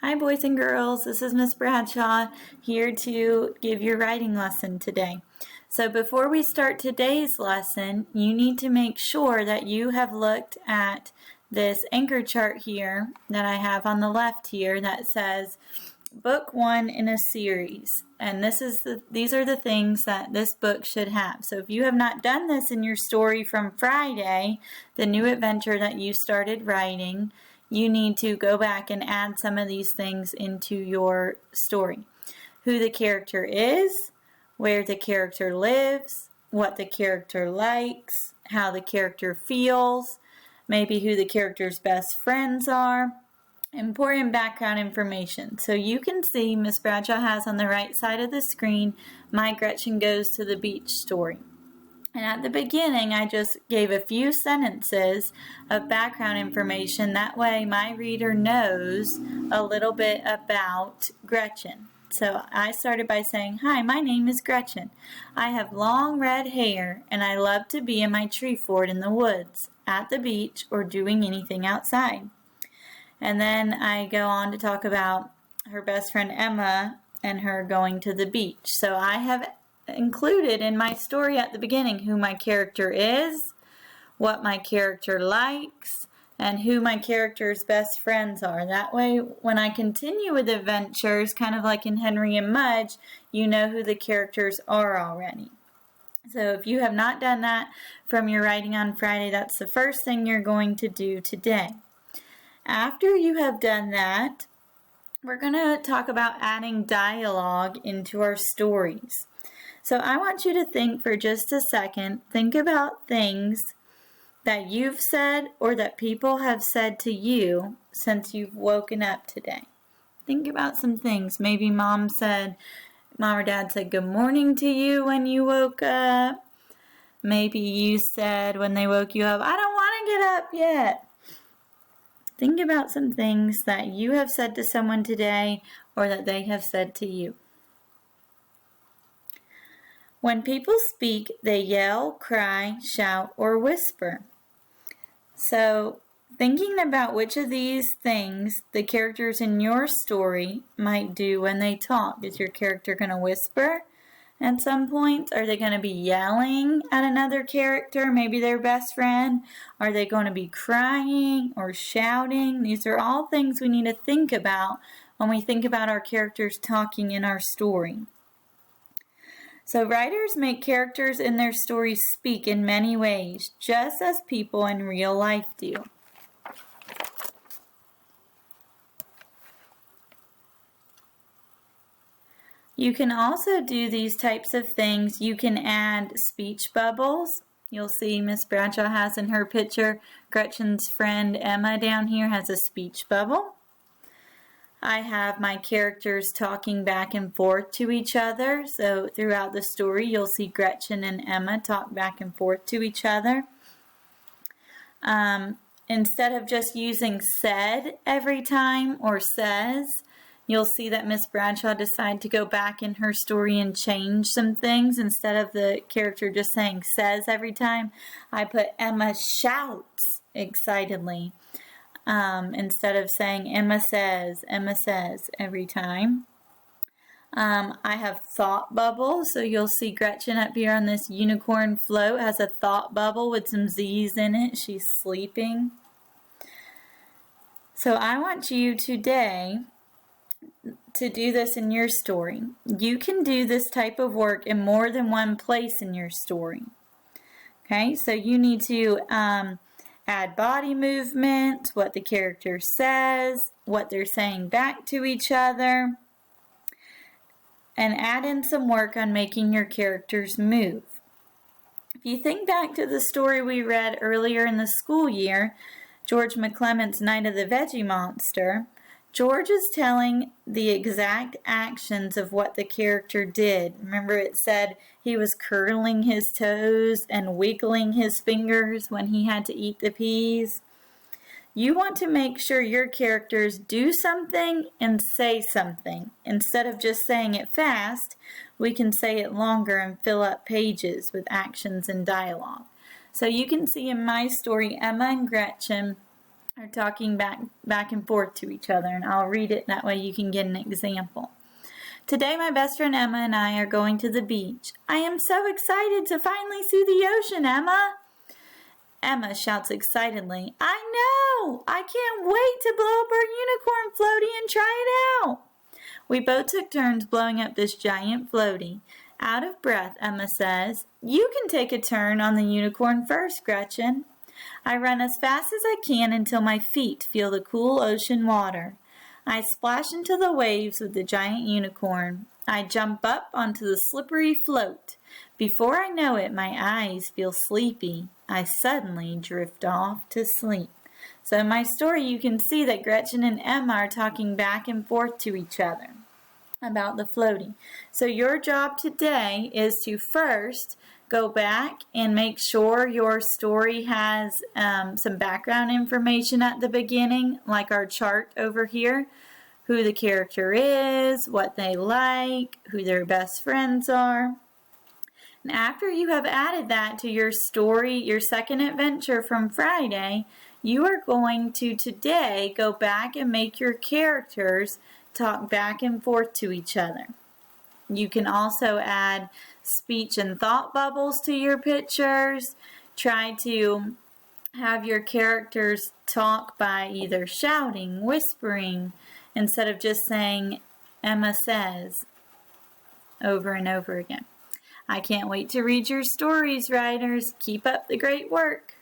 Hi boys and girls, this is Miss Bradshaw here to give your writing lesson today. So before we start today's lesson, you need to make sure that you have looked at this anchor chart here that I have on the left here that says Book 1 in a series. And these are the things that this book should have. So if you have not done this in your story from Friday, the new adventure that you started writing, you need to go back and add some of these things into your story. Who the character is, where the character lives, what the character likes, how the character feels, maybe who the character's best friends are, important background information. So you can see Miss Bradshaw has on the right side of the screen, My Gretchen Goes to the Beach story. And at the beginning, I just gave a few sentences of background information. That way my reader knows a little bit about Gretchen. So I started by saying, "Hi, my name is Gretchen. I have long red hair and I love to be in my tree fort in the woods, at the beach, or doing anything outside." And then I go on to talk about her best friend Emma and her going to the beach. So I have included in my story at the beginning who my character is, what my character likes, and who my character's best friends are. That way, when I continue with adventures, kind of like in Henry and Mudge, you know who the characters are already. So if you have not done that from your writing on Friday, that's the first thing you're going to do today. After you have done that, we're going to talk about adding dialogue into our stories. So I want you to think for just a second. Think about things that you've said or that people have said to you since you've woken up today. Think about some things. Maybe mom or dad said good morning to you when you woke up. Maybe you said when they woke you up, "I don't want to get up yet." Think about some things that you have said to someone today or that they have said to you. When people speak, they yell, cry, shout, or whisper. So, thinking about which of these things the characters in your story might do when they talk. Is your character going to whisper at some point? Are they going to be yelling at another character, maybe their best friend? Are they going to be crying or shouting? These are all things we need to think about when we think about our characters talking in our story. So writers make characters in their stories speak in many ways, just as people in real life do. You can also do these types of things. You can add speech bubbles. You'll see Miss Bradshaw has in her picture, Gretchen's friend Emma down here has a speech bubble. I have my characters talking back and forth to each other. So throughout the story, you'll see Gretchen and Emma talk back and forth to each other. Instead of just using said every time or says, you'll see that Miss Bradshaw decided to go back in her story and change some things. Instead of the character just saying says every time, I put Emma shouts excitedly. Instead of saying Emma says every time. I have thought bubbles, so you'll see Gretchen up here on this unicorn float has a thought bubble with some Z's in it. She's sleeping. So I want you today to do this in your story. You can do this type of work in more than one place in your story. Okay, so you need to add body movement, what the character says, what they're saying back to each other, and add in some work on making your characters move. If you think back to the story we read earlier in the school year, George McClement's Night of the Veggie Monster, George is telling the exact actions of what the character did. Remember it said he was curling his toes and wiggling his fingers when he had to eat the peas. You want to make sure your characters do something and say something. Instead of just saying it fast, we can say it longer and fill up pages with actions and dialogue. So you can see in my story, Emma and Gretchen are talking back and forth to each other, and I'll read it that way you can get an example. Today my best friend Emma and I are going to the beach. I am so excited to finally see the ocean, Emma. Emma shouts excitedly, I know! I can't wait to blow up our unicorn floaty and try it out. We both took turns blowing up this giant floaty. Out of breath, Emma says, You can take a turn on the unicorn first, Gretchen. I run as fast as I can until my feet feel the cool ocean water. I splash into the waves with the giant unicorn. I jump up onto the slippery float. Before I know it, my eyes feel sleepy. I suddenly drift off to sleep. So in my story, you can see that Gretchen and Emma are talking back and forth to each other about the floaty. So your job today is to first go back and make sure your story has some background information at the beginning, like our chart over here, who the character is, what they like, who their best friends are. And after you have added that to your story, your second adventure from Friday, you are going to today go back and make your characters talk back and forth to each other. You can also add speech and thought bubbles to your pictures. Try to have your characters talk by either shouting, whispering, instead of just saying Emma says over and over again. I can't wait to read your stories, writers. Keep up the great work.